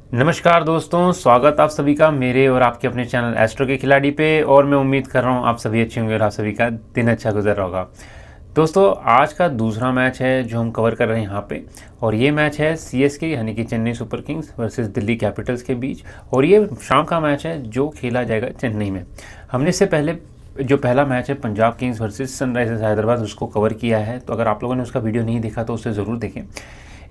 नमस्कार दोस्तों, स्वागत आप सभी का मेरे और आपके अपने चैनल एस्ट्रो के खिलाड़ी पे। और मैं उम्मीद कर रहा हूँ आप सभी अच्छे होंगे और आप सभी का दिन अच्छा गुजर रहा होगा। दोस्तों, आज का दूसरा मैच है जो हम कवर कर रहे हैं यहाँ पे, और ये मैच है सीएसके यानी कि Chennai super Kings versus Delhi Capitals के बीच। और ये शाम का मैच है जो खेला जाएगा चेन्नई में। हमने इससे पहले जो पहला मैच है Punjab Kings versus Sunrisers Hyderabad, उसको कवर किया है। तो अगर आप लोगों ने उसका वीडियो नहीं देखा तो उसे ज़रूर देखें।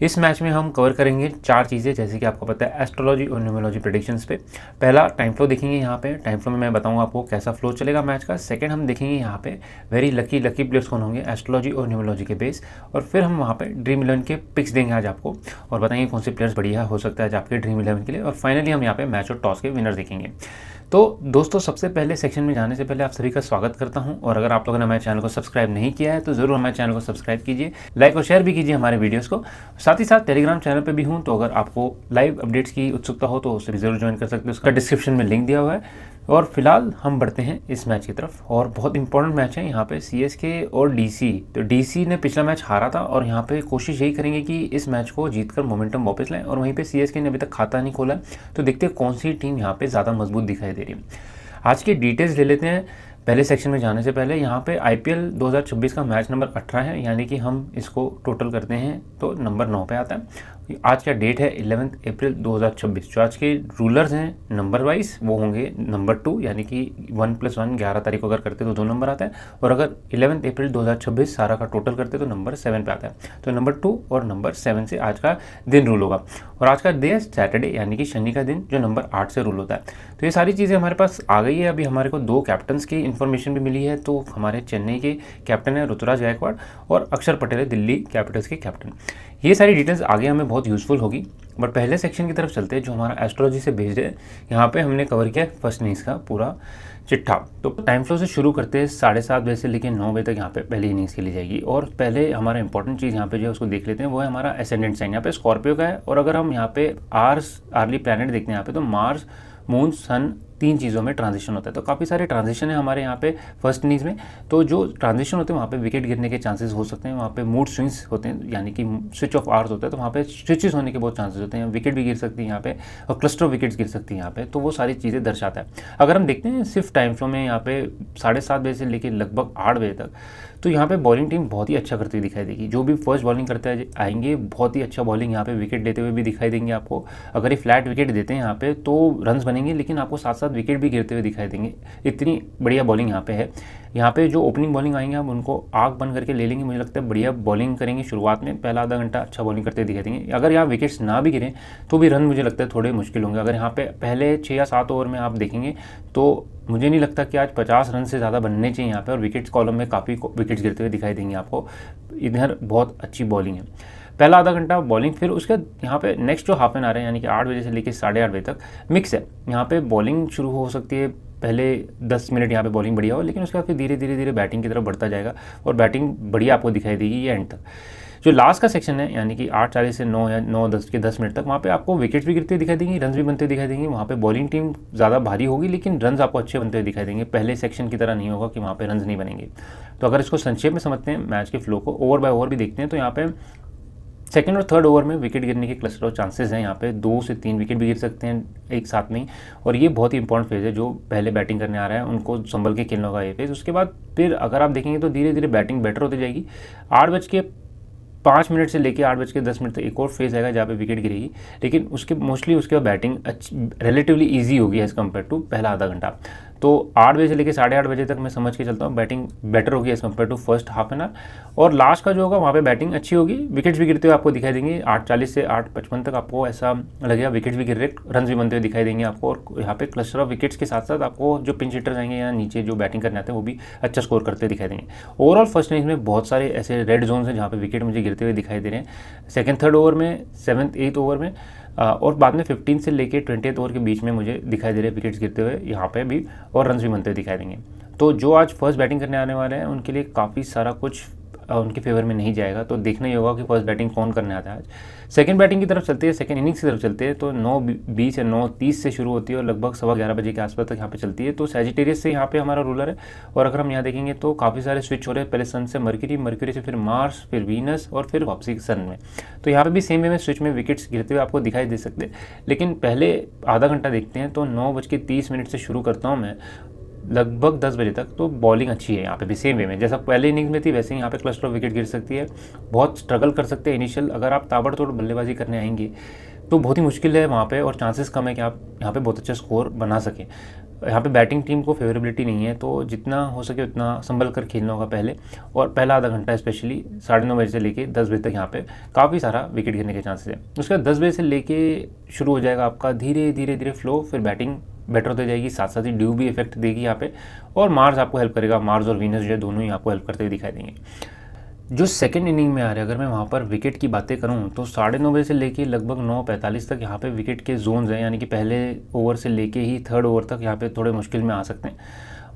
इस मैच में हम कवर करेंगे 4 चीज़ें, जैसे कि आपको पता है एस्ट्रोलॉजी और न्यूमरोलॉजी प्रेडिक्शंस पे। पहला टाइम फ्लो देखेंगे यहाँ पे। टाइम फ्लो में मैं बताऊंगा आपको कैसा फ्लो चलेगा मैच का। सेकंड हम देखेंगे यहाँ पे वेरी लकी प्लेयर्स कौन होंगे एस्ट्रोलॉजी और न्यूमरोलॉजी के बेस। और फिर हम वहाँ पे ड्रीम 11 के पिक्स देंगे आज आपको, और बताएंगे कौन से प्लेयर्स बढ़िया हो सकता है आज आपके ड्रीम 11 के लिए। और फाइनली हम यहाँ पे मैच और टॉस के विनर देखेंगे। तो दोस्तों, सबसे पहले सेक्शन में जाने से पहले आप सभी का स्वागत करता हूं। और अगर आप लोगों ने हमारे चैनल को सब्सक्राइब नहीं किया है तो ज़रूर हमारे चैनल को सब्सक्राइब कीजिए, लाइक और शेयर भी कीजिए हमारे वीडियोस को। साथ ही साथ टेलीग्राम चैनल पे भी हूं, तो अगर आपको लाइव अपडेट्स की उत्सुकता हो तो उसे भी ज़रूर ज्वाइन कर सकते हैं। उसका डिस्क्रिप्शन में लिंक दिया हुआ है। और फिलहाल हम बढ़ते हैं इस मैच की तरफ, और बहुत इंपॉर्टेंट मैच है यहाँ पे सीएसके और डीसी। तो डीसी ने पिछला मैच हारा था और यहाँ पे कोशिश यही करेंगे कि इस मैच को जीतकर मोमेंटम वापस लाएं। और वहीं पे सीएसके ने अभी तक खाता नहीं खोला है, तो देखते हैं कौन सी टीम यहाँ पे ज़्यादा मजबूत दिखाई दे रही है। आज की डिटेल्स ले लेते हैं। पहले सेक्शन में जाने से पहले यहाँ पे आईपीएल 2026 का मैच नंबर 18 है, यानी कि हम इसको टोटल करते हैं तो नंबर 9 पे आता है। आज का डेट है 11 अप्रैल 2026। जो आज के रूलर्स हैं नंबर वाइज वो होंगे नंबर 2, यानी कि 1 + 1 11 तारीख को अगर करते तो 2 नंबर आता है। और अगर 11 अप्रैल 2026 सारा का टोटल करते तो नंबर 7 पे आता है। तो नंबर 2 और नंबर 7 से आज का दिन रूल होगा। और आज का डे है सैटरडे, यानी कि शनि का दिन, जो नंबर 8 से रूल होता है। तो ये सारी चीज़ें हमारे पास आ गई है। अभी हमारे को 2 कैप्टन्स की इन्फॉर्मेशन भी मिली है। तो हमारे चेन्नई के कैप्टन है ऋतुराज गायकवाड़, और अक्षर पटेल है दिल्ली कैपिटल्स के कैप्टन। ये सारी डिटेल्स आगे हमें बहुत यूज़फुल होगी। बट पहले सेक्शन की तरफ चलते हैं जो हमारा एस्ट्रोलॉजी से बेस्ड है। यहाँ पे हमने कवर किया फर्स्ट इनिंग्स का पूरा चिट्ठा। तो टाइम फ्लो से शुरू करते हैं 7:30 बजे से लेकर 9 बजे तक यहाँ पे पहली इनिंग्स खेली जाएगी। और पहले हमारा इंपॉर्टेंट चीज़ यहाँ पे जो है उसको देख लेते हैं, वो है हमारा एसेंडेंट साइन। यहाँ पे स्कॉर्पियो का है। और अगर हम यहाँ पे आर्ली प्लैनेट देखते हैं यहाँ पे, तो मार्स, मून, सन, 3 चीज़ों में ट्रांजिशन होता है। तो काफ़ी सारे ट्रांजिशन है हमारे यहाँ पे फर्स्ट इनिंग्स में। तो जो ट्रांजिशन होते हैं वहाँ पे विकेट गिरने के चांसेस हो सकते हैं। वहाँ पे मूड स्विंग्स होते हैं, यानी कि स्विच ऑफ आवर्स होता है। तो वहाँ पे स्विचेस होने के बहुत चांसेस होते हैं। विकेट भी गिर सकती है यहाँ पे, और क्लस्टर ऑफ विकेट्स गिर सकती है यहाँ पे। तो वो सारी चीज़ें दर्शाता है। अगर हम देखते हैं सिर्फ टाइम फ्लो में यहाँ पे 7:30 बजे से लेकर लगभग 8 बजे तक, तो यहाँ पे बॉलिंग टीम बहुत ही अच्छा करती हुई दिखाई देगी। जो भी फर्स्ट बॉलिंग करते आएंगे बहुत ही अच्छा बॉलिंग यहाँ पे विकेट लेते हुए भी दिखाई देंगे आपको। अगर ये फ्लैट विकेट देते हैं यहाँ पे तो रन्स बनेंगे, लेकिन आपको साथ साथ विकेट भी गिरते हुए दिखाई देंगे। इतनी बढ़िया बॉलिंग यहाँ पे है। यहाँ पे जो ओपनिंग बॉलिंग आएंगे हम उनको आग बंद करके ले लेंगे। मुझे लगता है बढ़िया बॉलिंग करेंगे शुरुआत में, पहला आधा घंटा अच्छा बॉलिंग करते दिखाई देंगे। अगर यहाँ विकेट्स ना भी गिरें तो भी रन मुझे लगता है थोड़े मुश्किल होंगे। अगर यहाँ पे पहले 6 या 7 ओवर में आप देखेंगे तो मुझे नहीं लगता कि आज 50 रन से ज़्यादा बनने चाहिए यहाँ पे। और विकेट्स कॉलम में काफ़ी विकेट्स गिरते हुए दिखाई देंगे आपको। इधर बहुत अच्छी बॉलिंग है। पहला आधा घंटा बॉलिंग, फिर उसके यहाँ पे नेक्स्ट जो हाफ एन आवर है, यानी कि 8 बजे से लेकर 8:30 बजे तक मिक्स है। यहाँ पे बॉलिंग शुरू हो सकती है, पहले 10 मिनट यहाँ पे बॉलिंग बढ़िया हो, लेकिन उसके बाद फिर धीरे धीरे बैटिंग की तरफ बढ़ता जाएगा और बैटिंग बढ़िया आपको दिखाई देगी ये एंड तक। जो लास्ट का सेक्शन है, यानी कि 8:40 से 9 या 9:10 के 10 मिनट तक, वहाँ पे आपको विकेट्स भी गिरते दिखाई देंगे, रन्स भी बनते दिखाई देंगे। वहाँ पे बॉलिंग टीम ज़्यादा भारी होगी, लेकिन रन्स आपको अच्छे बनते हुए दिखाई देंगे। पहले सेक्शन की तरह नहीं होगा कि वहाँ पे रन्स नहीं बनेंगे। तो अगर इसको संक्षेप में समझते हैं मैच के फ्लो को, ओवर बाय ओवर भी देखते हैं, तो यहाँ पे सेकंड और थर्ड ओवर में विकेट गिरने के क्लस्टर ऑफ चांसेस हैं। यहाँ पे 2 से 3 विकेट भी गिर सकते हैं एक साथ में ही। और ये बहुत ही इंपॉर्टेंट फेज़ है। जो पहले बैटिंग करने आ रहा है उनको संभल के खेलना होगा ये फेज़। उसके बाद फिर अगर आप देखेंगे तो धीरे धीरे बैटिंग बेटर होती जाएगी। 8:05 से लेकर 8:10 तक एक और फेज़ आएगा जहाँ पे विकेट गिरेगी, लेकिन उसके मोस्टली उसके बाद बैटिंग अच्छी रिलेटिवली ईजी होगी एज़ कम्पेयर टू पहला आधा घंटा। तो 8 बजे से लेकर 8:30 बजे तक मैं समझ के चलता हूँ बैटिंग बेटर होगी as compare to first half an hour. और लास्ट का जो होगा वहाँ पे बैटिंग अच्छी होगी, विकेट्स भी गिरते हुए आपको दिखाई देंगे। 8:40 से 8:55 तक आपको ऐसा लगेगा विकेट्स भी गिर रहे, रन भी बनते हुए दिखाई देंगे आपको। और यहाँ पे क्लस्टर ऑफ विकेट्स के साथ साथ आपको जो पिंच हिटर्स आएंगे या नीचे जो बैटिंग करने आते हैं वो भी अच्छा स्कोर करते दिखाई देंगे। ओवरऑल फर्स्ट इनिंग्स में बहुत सारे ऐसे रेड जोन हैं जहाँ पे विकेट मुझे गिरते हुए दिखाई दे रहे हैं। सेकंड थर्ड ओवर में, 7th 8th ओवर में, और बाद में 15 से लेके 20th ओवर के बीच में मुझे दिखाई दे रहे विकेट्स गिरते हुए यहाँ पे भी, और रन्स भी बनते हुए दिखाई देंगे। तो जो आज फर्स्ट बैटिंग करने आने वाले हैं उनके लिए काफ़ी सारा कुछ उनके फेवर में नहीं जाएगा। तो देखना ही होगा कि फर्स्ट बैटिंग कौन करने आता है आज। सेकंड बैटिंग की तरफ चलते हैं, सेकंड इनिंग्स की तरफ चलते हैं। तो 9:20 या 9:30 से शुरू होती है और लगभग 11:15 बजे के आसपास तक यहाँ पे चलती है। तो सैजिटेरियस से यहाँ पे हमारा रूलर है। और अगर हम यहाँ देखेंगे तो काफ़ी सारे स्विच हो रहे हैं, पहले सन से मरकरी, मरकरी से फिर मार्स, फिर वीनस और फिर वापसी सन में। तो यहाँ पे भी सेम वे में स्विच में विकेट्स गिरते हुए आपको दिखाई दे सकते हैं। लेकिन पहले आधा घंटा देखते हैं। तो 9:30 से शुरू करता हूँ मैं लगभग 10 बजे तक। तो बॉलिंग अच्छी है यहाँ पे भी सेम वे में, जैसा पहले इनिंग्स में थी वैसे ही यहाँ पे क्लस्टर ऑफ विकेट गिर सकती है। बहुत स्ट्रगल कर सकते हैं इनिशियल, अगर आप ताबड़तोड़ बल्लेबाजी करने आएंगे तो बहुत ही मुश्किल है वहाँ पे, और चांसेस कम है कि आप यहाँ पे बहुत अच्छा स्कोर बना सकें। यहाँ पे बैटिंग टीम को फेवरेबिलिटी नहीं है, तो जितना हो सके उतना संभल कर खेलना होगा पहले। और पहला आधा घंटा स्पेशली 9:30 बजे से लेके 10 बजे तक यहाँ पे काफ़ी सारा विकेट गिरने के चांसेस है। उसके बाद 10 बजे से लेके शुरू हो जाएगा आपका धीरे धीरे फ्लो, फिर बैटिंग बेटर होती जाएगी, साथ साथ ही ड्यू भी इफेक्ट देगी यहाँ पे। और मार्स आपको हेल्प करेगा, मार्स और वीनस जो है दोनों ही आपको हेल्प करते हुए दिखाई देंगे। जो सेकंड इनिंग में आ रहे हैं, अगर मैं वहाँ पर विकेट की बातें करूँ तो 9:30 बजे से लेके लगभग 9:45 तक यहाँ पे विकेट के जोन्स हैं, यानी कि पहले ओवर से लेके ही थर्ड ओवर तक यहाँ पे थोड़े मुश्किल में आ सकते हैं।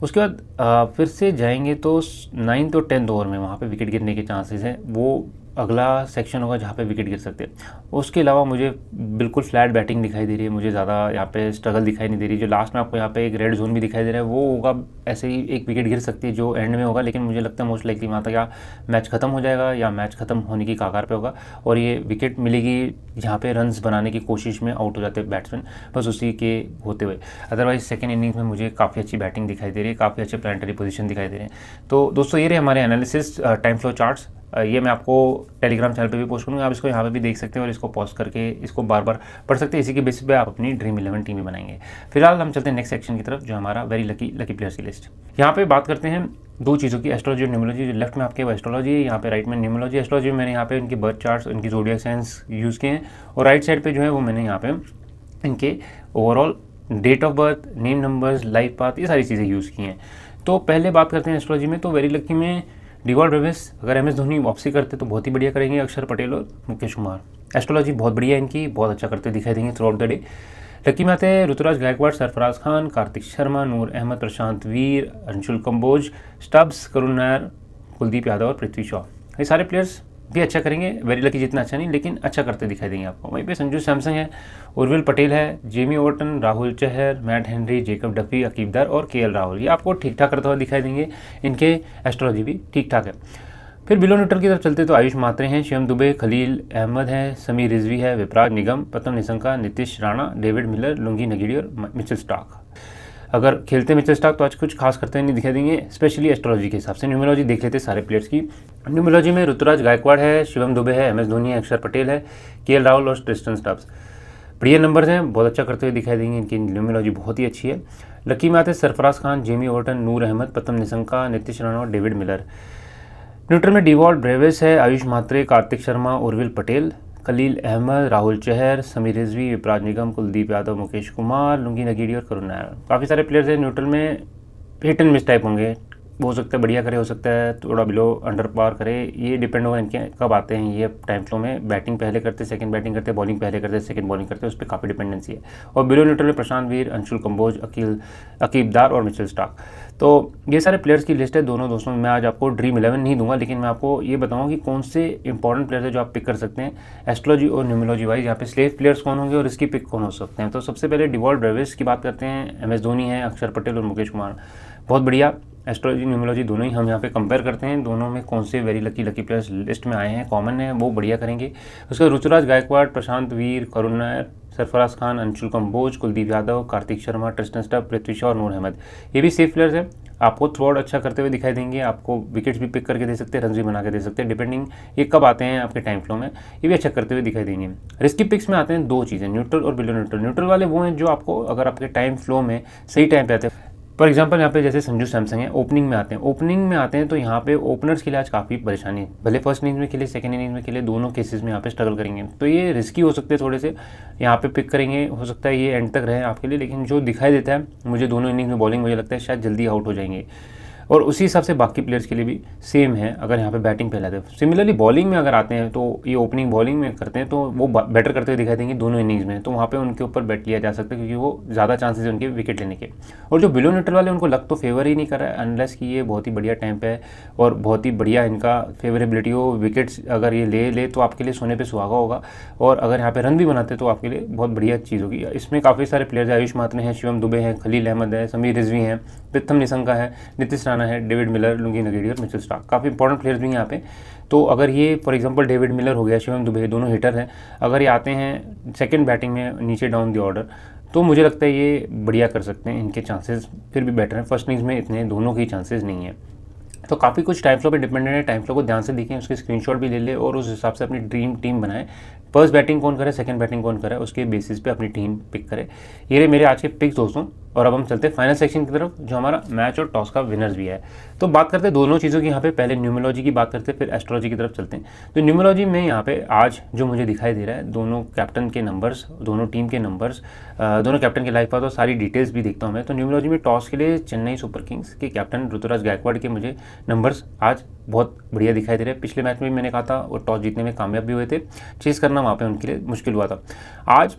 उसके बाद फिर से जाएंगे तो 9th और 10th ओवर में वहाँ पे विकेट गिरने के चांसेस हैं। वो अगला सेक्शन होगा जहाँ पे विकेट गिर सकते हैं। उसके अलावा मुझे बिल्कुल फ्लैट बैटिंग दिखाई दे रही है, मुझे ज़्यादा यहाँ पे स्ट्रगल दिखाई नहीं दे रही। जो लास्ट में आपको यहाँ पे एक रेड जोन भी दिखाई दे रहा है वो होगा, ऐसे ही एक विकेट गिर सकती है जो एंड में होगा, लेकिन मुझे लगता है मोस्ट लाइकली वहाँ तक या मैच खत्म हो जाएगा या मैच खत्म होने की कगार पे होगा और ये विकेट मिलेगी जहाँ पे रन्स बनाने की कोशिश में आउट हो जाते हैं बैट्समैन, बस उसी के होते हुए। अदरवाइज सेकंड इनिंग्स में मुझे काफ़ी अच्छी बैटिंग दिखाई दे रही है, काफ़ी अच्छे प्लानिटरी पोजीशन दिखाई दे रहे हैं। तो दोस्तों ये रहे हमारे एनालिसिस टाइम फ्लो चार्ट्स। ये मैं आपको टेलीग्राम चैनल पे भी पोस्ट करूँगा, आप इसको यहाँ पे भी देख सकते हैं और इसको पॉज करके इसको बार बार पढ़ सकते हैं। इसी के बेसिस पे आप अपनी ड्रीम 11 टीम भी बनाएंगे। फिलहाल हम चलते हैं नेक्स्ट सेक्शन की तरफ, जो हमारा वेरी लकी प्लेयर्स की लिस्ट। यहाँ पे बात करते हैं दो चीज़ों की, एस्ट्रोलॉजी और न्यूमरोलॉजी। जो लेफ्ट में आपके वो एस्ट्रोलॉजी है, यहाँ पे राइट में न्यूमरोलॉजी। एस्ट्रोलॉजी में मैंने यहाँ पे इनके बर्थ चार्ट्स, इनकी ज़ोडिएक साइंस यूज़ किए हैं, और राइट साइड पे जो है वो मैंने यहाँ पे इनके overall date of birth, name, numbers, life path, ये सारी चीज़ें यूज़ की हैं। तो पहले बात करते हैं एस्ट्रोलॉजी में। तो वेरी लकी में डिवॉल्ट ब्रेविस, अगर MS धोनी वापसी करते तो बहुत ही बढ़िया करेंगे, अक्षर पटेल और मुकेश कुमार। एस्ट्रोलॉजी बहुत बढ़िया है इनकी, बहुत अच्छा करते दिखाई देंगे through out the day. Lucky में आते हैं ऋतुराज गायकवाड़, सरफराज खान, कार्तिक शर्मा, नूर अहमद, प्रशांत वीर, अंशुल कंबोज, स्टब्स, करुण नायर, कुलदीप यादव और पृथ्वी शॉ। ये सारे प्लेयर्स भी अच्छा करेंगे, वेरी लकी जितना अच्छा नहीं लेकिन अच्छा करते दिखाई देंगे आपको। वहीं पे संजू सैमसन है, उर्विल पटेल है, Jamie Overton, Rahul Chahar, Matt Henry, Jacob Duffy, Aqib Dar और KL राहुल, ये आपको ठीक ठाक करते हुए दिखाई देंगे। इनके एस्ट्रोलॉजी भी ठीक ठाक है। फिर बिलो न्यूट्रल की तरफ चलते तो आयुष मात्रे हैं, शिवम दुबे, खलील अहमद है, समीर रिजवी है, विपराग निगम, प्रथम निशंका, नीतीश राणा, डेविड मिलर, लुंगी नगीड़ी और मिचेल स्टार्क। अगर खेलते मिचेल स्टार्क तो आज कुछ खास करते नहीं दिखाई देंगे, स्पेशली एस्ट्रोलॉजी के हिसाब से। न्यूमरोलॉजी देख लेते सारे प्लेयर्स की। न्यूमरोलॉजी में ऋतुराज गायकवाड़ है, शिवम दुबे है, MS धोनी है, अक्षर पटेल है, KL राहुल और ट्रिस्टन स्टब्स। बढ़िया नंबर्स हैं, बहुत अच्छा करते हुए दिखाई देंगे, इनकी न्यूमरोलॉजी बहुत ही अच्छी है। लकी में आते हैं सरफराज खान, जेमी ओवर्टन, नूर अहमद, प्रथम निशंका, नीतीश राणा और डेविड मिलर। न्यूट्रल में डिवॉल्ट ब्रेविस है, आयुष मात्रे, कार्तिक शर्मा, उर्विल पटेल, खलील अहमद, राहुल चहर, समीर रिजवी, विपराज निगम, कुलदीप यादव, मुकेश कुमार, लुंगी नगीड़ी और करुण नायर। काफ़ी सारे प्लेयर्स हैं न्यूट्रल में, हिट एंड मिस टाइप होंगे, हो सकता है बढ़िया करे, हो सकता है थोड़ा बिलो अंडर पार करे, ये डिपेंड होगा इनके कब आते हैं ये टाइम फ्लो में। बैटिंग पहले करते, सेकंड बैटिंग करते, बॉलिंग पहले करते, सेकंड बॉलिंग करते, उस पर काफ़ी डिपेंडेंसी है। और बिलो न्यूट्रल में प्रशांत वीर, अंशुल कंबोज, अकीब दार और मिचेल स्टार्क। तो ये सारे प्लेयर्स की लिस्ट है। दोनों दोस्तों मैं आज आपको ड्रीम 11 नहीं दूंगा, लेकिन मैं आपको ये बताऊंगा कि कौन से इंपॉर्टेंट प्लेयर्स है जो आप पिक कर सकते हैं एस्ट्रोलॉजी और न्यूमरोलॉजी वाइज। यहाँ पे स्लेव प्लेयर्स कौन होंगे और इसकी पिक कौन हो सकते हैं। तो सबसे पहले डिवॉल्ट ब्रेविस की बात करते हैं, MS धोनी है, अक्षर पटेल और मुकेश कुमार। बहुत बढ़िया, एस्ट्रोलॉजी न्यूमरोलॉजी दोनों ही हम यहाँ पे कंपेयर करते हैं, दोनों में कौन से वेरी लकी प्लेयर्स लिस्ट में आए हैं, कॉमन है, वो बढ़िया करेंगे। उसके बाद ऋतुराज गायकवाड़, प्रशांत वीर, करुण नायर, सरफराज खान, अंशुल कंबोज, कुलदीप यादव, कार्तिक शर्मा, ट्रिस्टन स्टब्स, पृथ्वी शॉ और नूर अहमद, ये भी सेफ प्लेयर्स हैं। आपको थ्रू आउट अच्छा करते हुए दिखाई देंगे, आपको विकेट्स भी पिक करके दे सकते हैं, रन भी बना के दे सकते हैं, डिपेंडिंग ये कब आते हैं आपके टाइम फ्लो में, ये भी अच्छा करते हुए दिखाई देंगे। रिस्की पिक्स में आते हैं दो चीज़ें, न्यूट्रल और बिलो न्यूट्रल। न्यूट्रल वाले वो हैं जो आपको अगर आपके टाइम फ्लो में सही टाइम पे आते हैं। फॉर एग्जाम्पल यहाँ पे जैसे संजू सैमसन है, ओपनिंग में आते हैं तो यहाँ पे ओपनर्स के लिए आज काफ़ी परेशानी है, भले फर्स्ट इनिंग्स में खेले, सेकंड इनिंग्स में खेले, दोनों केसेस में यहाँ पे स्ट्रगल करेंगे, तो ये रिस्की हो सकते हैं थोड़े से। यहाँ पे पिक करेंगे, हो सकता है ये एंड तक रहे आपके लिए, लेकिन जो दिखाई देता है मुझे दोनों इनिंग्स में बॉलिंग, मुझे लगता है शायद जल्दी आउट हो जाएंगे। और उसी हिसाब से बाकी प्लेयर्स के लिए भी सेम है। अगर यहाँ पे बैटिंग पे लाते हैं, सिमिलरली बॉलिंग में अगर आते हैं तो ये ओपनिंग बॉलिंग में करते हैं तो वो बेटर करते हुए दिखाई देंगे दोनों इनिंग्स में, तो वहाँ पे उनके ऊपर बैट लिया जा सकता है क्योंकि वो ज़्यादा चांसेस है उनके विकेट लेने के। और जो बिलो न्यूट्रल वाले उनको लग तो फेवर ही नहीं कर रहा है अनलेस कि ये बहुत ही बढ़िया टाइम पे है और बहुत ही बढ़िया इनका फेवरेबिलिटी हो, विकेट्स अगर ये ले तो आपके लिए सोने पे सुहागा होगा, और अगर यहाँ पे रन भी बनाते तो आपके लिए बहुत बढ़िया चीज़ होगी। इसमें काफ़ी सारे प्लेयर्स हैं, आयुष मात्रे हैं, शिवम दुबे हैं, खलील अहमद है, समीर रिजवी हैं, प्रथम निशंका है, नीतीश राणा है, डेविड मिलर, लुंगी नगेड़ी और मिचेल स्टार्क, काफ़ी इंपॉर्टेंट प्लेयर्स भी हैं यहाँ पे। तो अगर ये फॉर एग्जांपल डेविड मिलर हो गया, शिवम दुबे, दोनों हिटर हैं, अगर ये आते हैं सेकंड बैटिंग में नीचे डाउन द ऑर्डर तो मुझे लगता है ये बढ़िया कर सकते हैं, इनके चांसेस फिर भी बेटर हैं। फर्स्ट इनिंग्स में इतने दोनों के चांसेस नहीं है। तो काफ़ी कुछ टाइम फ्लो पे डिपेंडेंट है, टाइम फ्लो को ध्यान से देखें, उसके स्क्रीनशॉट भी ले ले और उस हिसाब से अपनी ड्रीम टीम बनाएं। फर्स्ट बैटिंग कौन करे, सेकंड बैटिंग कौन करे, उसके बेसिस पे अपनी टीम पिक करे। ये रहे मेरे आज के पिक्स दोस्तों। और अब हम चलते हैं फाइनल सेक्शन की तरफ जो हमारा मैच और टॉस का विनर्स भी है। तो बात करते हैं दोनों चीज़ों की यहाँ पे, पहले न्यूमरोलॉजी की बात करते हैं फिर एस्ट्रोलॉजी की तरफ चलते हैं। तो न्यूमरोलॉजी में यहाँ पे आज जो मुझे दिखाई दे रहा है, दोनों कैप्टन के नंबर्स, दोनों टीम के नंबर्स, दोनों कैप्टन के लाइफ पाथ और सारी डिटेल्स भी देखता हूँ मैं। तो न्यूमरोलॉजी में टॉस के लिए चेन्नई सुपर किंग्स के कैप्टन ऋतुराज गायकवाड़ के मुझे नंबर्स आज बहुत बढ़िया दिखाई दे रहे हैं। पिछले मैच में भी मैंने कहा था और टॉस जीतने में कामयाब भी हुए थे, चेस करना वहाँ पे उनके लिए मुश्किल हुआ था। आज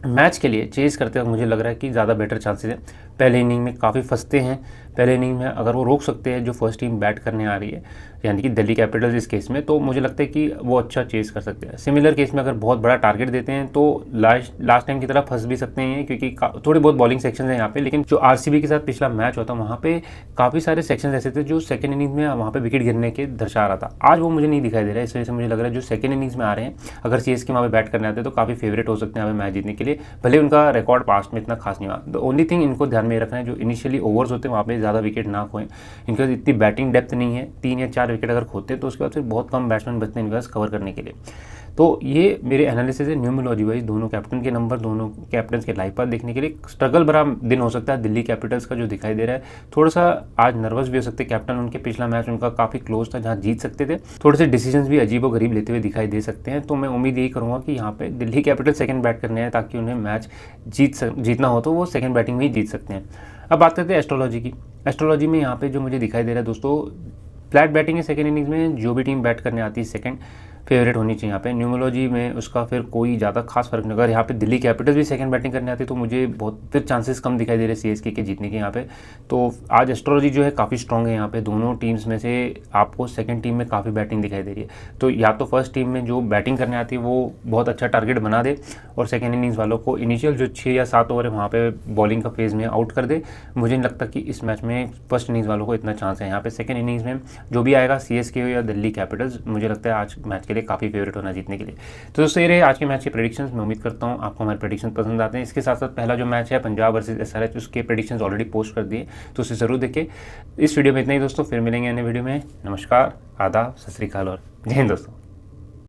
मैच के लिए चेस करते वक्त मुझे लग रहा है कि ज़्यादा बेटर चांसेस है। पहले इनिंग में काफ़ी फंसते हैं, पहले इनिंग में अगर वो रोक सकते हैं जो फर्स्ट टीम बैट करने आ रही है यानी कि दिल्ली कैपिटल्स इस केस में, तो मुझे लगता है कि वो अच्छा चेस कर सकते हैं। सिमिलर केस में अगर बहुत बड़ा टारगेट देते हैं तो लास्ट टाइम की तरह फंस भी सकते हैं क्योंकि थोड़े बहुत बॉलिंग सेक्शन हैं यहाँ पे। लेकिन जो आरसीबी के साथ पिछला मैच होता वहाँ पे काफ़ी सारे सेक्शन ऐसे थे जो सेकंड इनिंग में वहाँ पे विकेट गिरने के दर्शा रहा था। आज वो मुझे नहीं दिखाई दे रहा है, इस वजह से मुझे लग रहा है जो सेकंड इनिंग्स में आ रहे हैं अगर सीएसके वहाँ पे बैट करने आते हैं तो काफ़ी फेवरेट हो सकते हैं यहाँ पे मैच जीतने के लिए, भले उनका रिकॉर्ड पास्ट में इतना खास नहीं हुआ। द ओनली थिंग इनको ध्यान में रखना है जो इनिशियली ओवर्स होते हैं वहाँ पे ज़्यादा विकेट ना खोएं, इनके पास इतनी बैटिंग डेप्थ नहीं है, 3 या 4 विकेट अगर खोते तो उसके बाद फिर बहुत कम बैट्समैन बचते हैं इनके पास कवर करने के लिए। तो ये मेरे एनालिसिस है न्यूमरोलॉजी वाइज, दोनों कैप्टन के नंबर, दोनों कैप्टन के लाइफ पाथ देखने के लिए। स्ट्रगल भरा दिन हो सकता है दिल्ली कैपिटल्स का जो दिखाई दे रहा है, थोड़ा सा आज नर्वस भी हो सकते हैं कैप्टन उनके, पिछला मैच उनका काफ़ी क्लोज था जहाँ जीत सकते थे, थोड़े से डिसीजंस भी अजीबो गरीब लेते हुए दिखाई दे सकते हैं। तो मैं उम्मीद यही करूँगा कि यहाँ पे दिल्ली कैपिटल सेकंड बैट करने आए ताकि उन्हें मैच जीतना हो तो वो सेकंड बैटिंग में ही जीत सकते हैं। अब बात करते हैं एस्ट्रोलॉजी की। एस्ट्रोलॉजी में यहाँ पे जो मुझे दिखाई दे रहा है दोस्तों, फ्लैट बैटिंग है सेकंड इनिंग्स में, जो भी टीम बैट करने आती है सेकंड फेवरेट होनी चाहिए यहाँ पे। न्यूमरोलॉजी में उसका फिर कोई ज़्यादा खास फर्क नहीं। अगर यहाँ पे दिल्ली कैपिटल्स भी सेकंड बैटिंग करने आती है तो मुझे बहुत फिर चांसेस कम दिखाई दे रहे सीएसके के जीतने के यहाँ पे। तो आज एस्ट्रोलॉजी जो है काफ़ी स्ट्रॉन्ग है यहाँ पे, दोनों टीम्स में से आपको सेकंड टीम में काफ़ी बैटिंग दिखाई दे रही है। तो या तो फर्स्ट टीम में जो बैटिंग करने आती है वो बहुत अच्छा टारगेट बना दे और सेकेंड इनिंग्स वालों को इनिशियल जो 6 या 7 ओवर है वहाँ पे बॉलिंग का फेज़ में आउट कर दे। मुझे नहीं लगता कि इस मैच में फर्स्ट इनिंग्स वालों को इतना चांस है। यहाँ पे सेकंड इनिंग्स में जो भी आएगा सीएसके या दिल्ली कैपिटल्स, मुझे लगता है आज मैच के लिए काफ़ी फेवरेट होना जीतने के लिए। तो दोस्तों ये रहे आज के मैच के प्रेडिक्शंस। मैं उम्मीद करता हूँ आपको हमारे प्रेडिक्शंस पसंद आते हैं। इसके साथ साथ पहला जो मैच है पंजाब वर्सेस एसआरएच, उसके प्रेडिक्शंस ऑलरेडी पोस्ट कर दिए, तो उसे ज़रूर देखें। इस वीडियो में इतना ही दोस्तों, फिर मिलेंगे अन्य वीडियो में। नमस्कार, आदाब, सत श्री अकाल और जय हिंद दोस्तों।